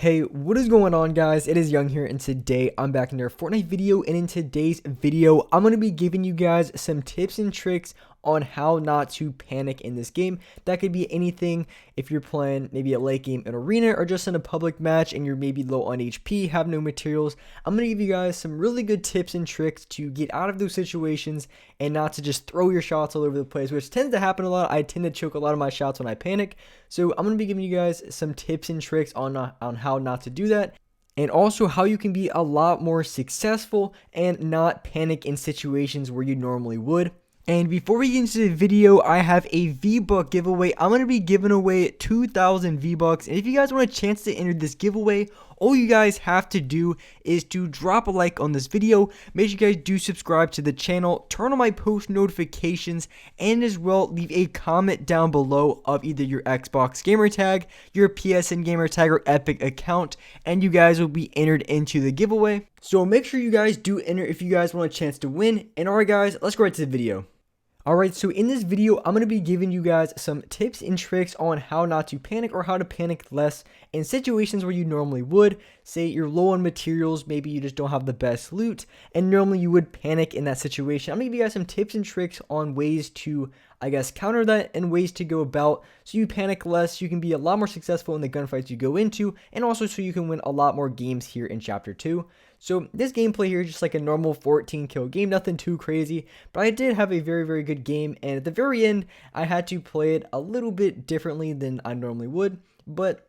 Hey, what is going on, guys? It is Young here, and today I'm back in another Fortnite video, and in today's video, I'm going to be giving you guys some tips and tricks on how not to panic in this game. That could be anything if you're playing maybe a late game in arena or just in a public match and you're maybe low on HP, have no materials. I'm going to give you guys some really good tips and tricks to get out of those situations and not to just throw your shots all over the place, which tends to happen a lot. I tend to choke a lot of my shots when I panic. So I'm going to be giving you guys some tips and tricks on how not to do that, and also how you can be a lot more successful and not panic in situations where you normally would. And before we get into the video, I have a V-Buck giveaway. I'm going to be giving away 2,000 V-Bucks. And if you guys want a chance to enter this giveaway, all you guys have to do is to drop a like on this video. Make sure you guys do subscribe to the channel, turn on my post notifications, and as well leave a comment down below of either your Xbox gamer tag, your PSN gamer tag, or Epic account, and you guys will be entered into the giveaway. So make sure you guys do enter if you guys want a chance to win. And alright guys, let's go right to the video. Alright, so in this video, I'm going to be giving you guys some tips and tricks on how not to panic or how to panic less in situations where you normally would. Say you're low on materials, maybe you just don't have the best loot, and normally you would panic in that situation. I'm going to give you guys some tips and tricks on ways to, counter that and ways to go about so you panic less, you can be a lot more successful in the gunfights you go into, and also so you can win a lot more games here in Chapter 2. So this gameplay here is just like a normal 14 kill game, nothing too crazy, but I did have a very, very good game, and at the very end, I had to play it a little bit differently than I normally would, but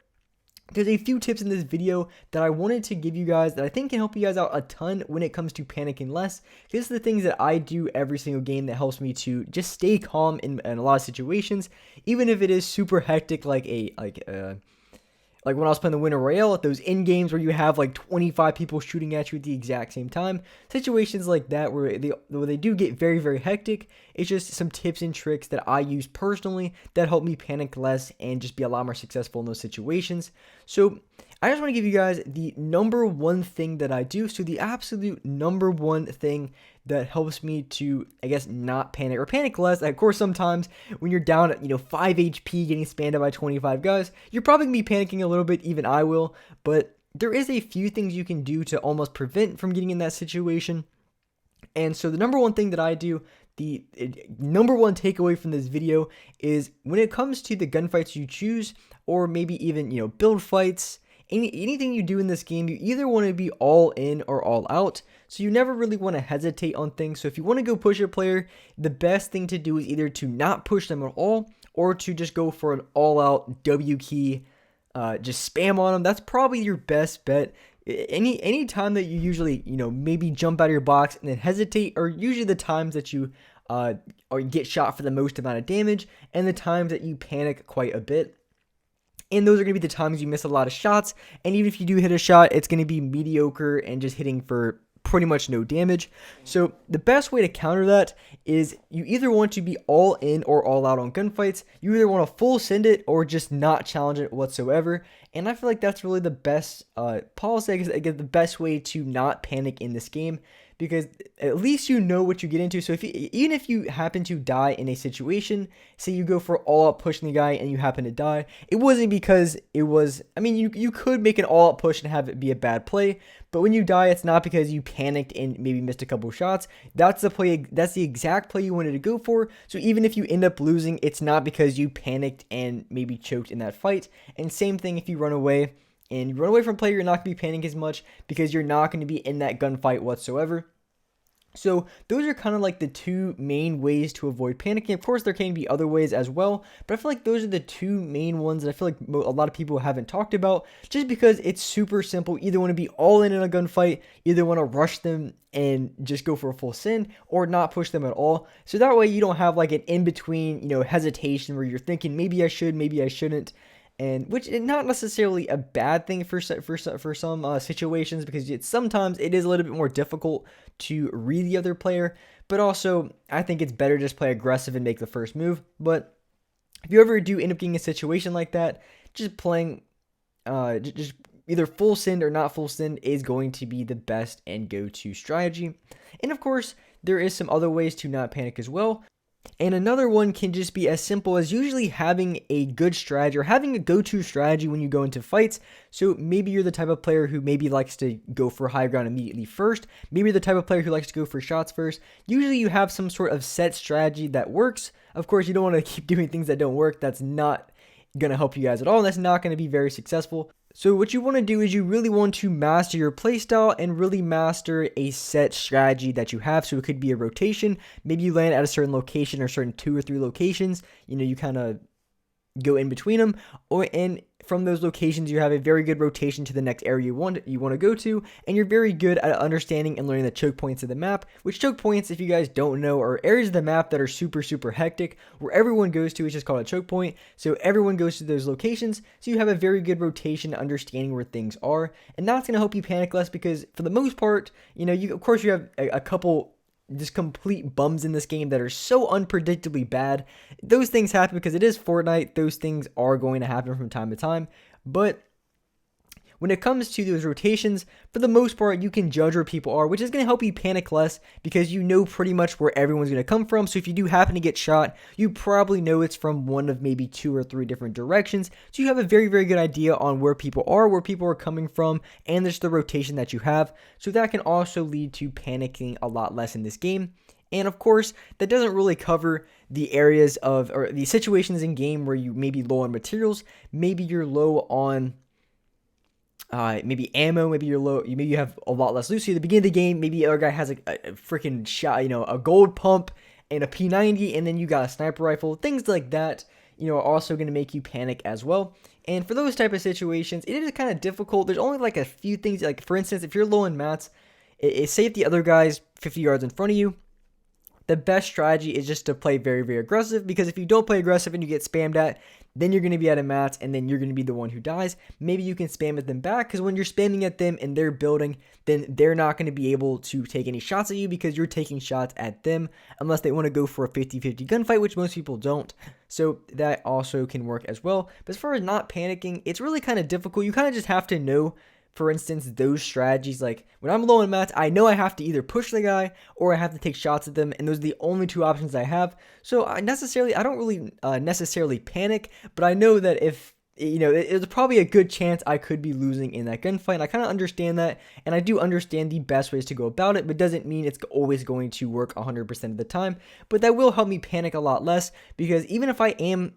there's a few tips in this video that I wanted to give you guys that I think can help you guys out a ton when it comes to panicking less. These are the things that I do every single game that helps me to just stay calm in a lot of situations, even if it is super hectic, like when I was playing the Winter Royale, at those end games where you have like 25 people shooting at you at the exact same time. Situations like that where they do get very, very hectic. It's just some tips and tricks that I use personally that help me panic less and just be a lot more successful in those situations. So I just want to give you guys the number one thing that I do. So the absolute number one thing that helps me to, not panic or panic less. Of course, sometimes when you're down at, 5 HP getting spammed by 25 guys, you're probably going to be panicking a little bit, even I will, but there is a few things you can do to almost prevent from getting in that situation. And so the number one thing that I do, the number one takeaway from this video is when it comes to the gunfights you choose, or maybe even, build fights, anything you do in this game, you either want to be all in or all out. So you never really want to hesitate on things. So if you want to go push a player, the best thing to do is either to not push them at all or to just go for an all out W key, just spam on them. That's probably your best bet. Any time that you usually, maybe jump out of your box and then hesitate are usually the times that you or get shot for the most amount of damage and the times that you panic quite a bit. And those are going to be the times you miss a lot of shots. And even if you do hit a shot, it's going to be mediocre and just hitting for pretty much no damage. So the best way to counter that is you either want to be all in or all out on gunfights. You either want to full send it or just not challenge it whatsoever. And I feel like that's really the best policy, the best way to not panic in this game, because at least you know what you get into. So even if you happen to die in a situation, say you go for all out pushing the guy and you happen to die, it wasn't because it was, you could make an all out push and have it be a bad play, but when you die, it's not because you panicked and maybe missed a couple shots. That's the exact play you wanted to go for. So even if you end up losing, it's not because you panicked and maybe choked in that fight. And same thing if you run away. And you run away from a player, you're not going to be panicking as much because you're not going to be in that gunfight whatsoever. So those are kind of like the two main ways to avoid panicking. Of course, there can be other ways as well, but I feel like those are the two main ones that I feel like a lot of people haven't talked about, just because it's super simple. Either want to be all in a gunfight, either want to rush them and just go for a full send, or not push them at all. So that way you don't have like an in-between, hesitation where you're thinking maybe I should, maybe I shouldn't. And which is not necessarily a bad thing for some situations, because sometimes it is a little bit more difficult to read the other player, but also I think it's better just play aggressive and make the first move. But if you ever do end up getting a situation like that, just playing just either full send or not full send is going to be the best and go-to strategy. And of course, there is some other ways to not panic as well. And another one can just be as simple as usually having a good strategy or having a go-to strategy when you go into fights. So maybe you're the type of player who maybe likes to go for high ground immediately first. Maybe you're the type of player who likes to go for shots first. Usually you have some sort of set strategy that works. Of course, you don't want to keep doing things that don't work. That's not going to help you guys at all. That's not going to be very successful. So what you want to do is you really want to master your playstyle and really master a set strategy that you have. So it could be a rotation. Maybe you land at a certain location or certain 2 or 3 locations. You kind of go in between them, and from those locations you have a very good rotation to the next area you want to go to, and you're very good at understanding and learning the choke points of the map, which choke points, if you guys don't know, are areas of the map that are super hectic where everyone goes to. It's just called a choke point. So everyone goes to those locations, so you have a very good rotation understanding where things are, and that's going to help you panic less, because for the most part, of course you have a couple just complete bums in this game that are so unpredictably bad. Those things happen because it is Fortnite. Those things are going to happen from time to time. But when it comes to those rotations, for the most part, you can judge where people are, which is going to help you panic less because you know pretty much where everyone's going to come from. So if you do happen to get shot, you probably know it's from one of maybe 2 or 3 different directions. So you have a very good idea on where people are coming from, and there's the rotation that you have. So that can also lead to panicking a lot less in this game. And of course, that doesn't really cover the areas or the situations in game where you may be low on materials. Maybe you're low on maybe ammo, maybe you're low, maybe you have a lot less loot. So at the beginning of the game, maybe the other guy has a freaking shot, a gold pump and a P90, and then you got a sniper rifle. Things like that, are also going to make you panic as well. And for those type of situations, it is kind of difficult. There's only like a few things, like for instance, if you're low in mats, say if the other guy's 50 yards in front of you, the best strategy is just to play very aggressive, because if you don't play aggressive and you get spammed at, then you're going to be out of mats, and then you're going to be the one who dies. Maybe you can spam at them back, because when you're spamming at them and they're building, then they're not going to be able to take any shots at you because you're taking shots at them, unless they want to go for a 50-50 gunfight, which most people don't. So that also can work as well. But as far as not panicking, it's really kind of difficult. You kind of just have to know, for instance, those strategies. Like when I'm low in mats, I know I have to either push the guy or I have to take shots at them, and those are the only 2 options I have. So I don't really necessarily panic, but I know that if there's probably a good chance I could be losing in that gunfight. And I kind of understand that, and I do understand the best ways to go about it, but doesn't mean it's always going to work 100% of the time. But that will help me panic a lot less, because even if I am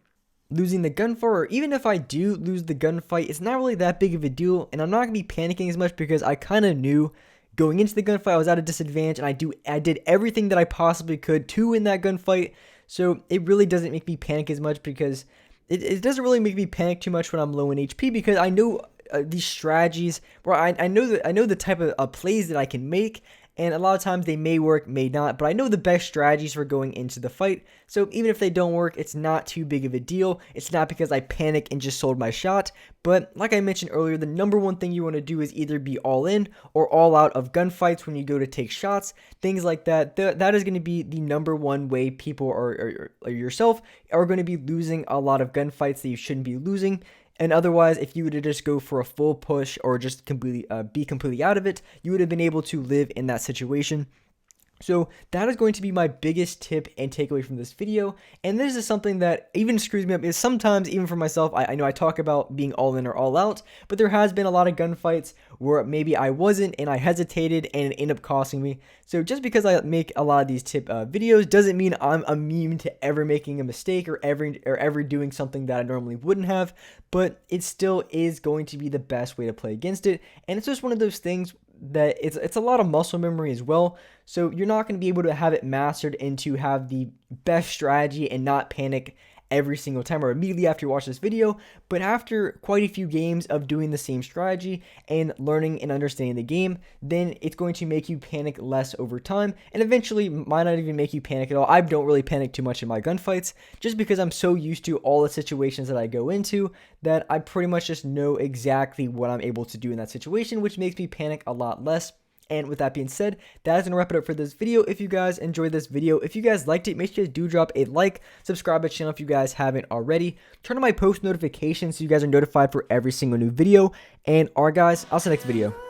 losing the gunfight, or even if I do lose the gunfight, it's not really that big of a deal, and I'm not going to be panicking as much because I kind of knew going into the gunfight I was at a disadvantage, and I did everything that I possibly could to win that gunfight. So it really doesn't make me panic as much, because it doesn't really make me panic too much when I'm low in HP, because I know these strategies, where I know the type of plays that I can make. And a lot of times they may work, may not, but I know the best strategies for going into the fight. So even if they don't work, it's not too big of a deal. It's not because I panic and just sold my shot. But like I mentioned earlier, the number one thing you want to do is either be all in or all out of gunfights when you go to take shots. Things like that. That is going to be the number one way people or yourself are going to be losing a lot of gunfights that you shouldn't be losing. And otherwise, if you were to just go for a full push or just completely be completely out of it, you would have been able to live in that situation. So that is going to be my biggest tip and takeaway from this video. And this is something that even screws me up, is sometimes, even for myself, I know I talk about being all in or all out, but there has been a lot of gunfights where maybe I wasn't and I hesitated and it ended up costing me. So just because I make a lot of these tip videos doesn't mean I'm immune to ever making a mistake or ever doing something that I normally wouldn't have, but it still is going to be the best way to play against it. And it's just one of those things that it's a lot of muscle memory as well. So you're not going to be able to have it mastered into have the best strategy and not panic every single time or immediately after you watch this video, but after quite a few games of doing the same strategy and learning and understanding the game, then it's going to make you panic less over time, and eventually might not even make you panic at all. I don't really panic too much in my gunfights, just because I'm so used to all the situations that I go into that I pretty much just know exactly what I'm able to do in that situation, which makes me panic a lot less. And with that being said, that is going to wrap it up for this video. If you guys enjoyed this video, if you guys liked it, make sure you do drop a like, subscribe to the channel if you guys haven't already, turn on my post notifications so you guys are notified for every single new video, and alright guys, I'll see you next video.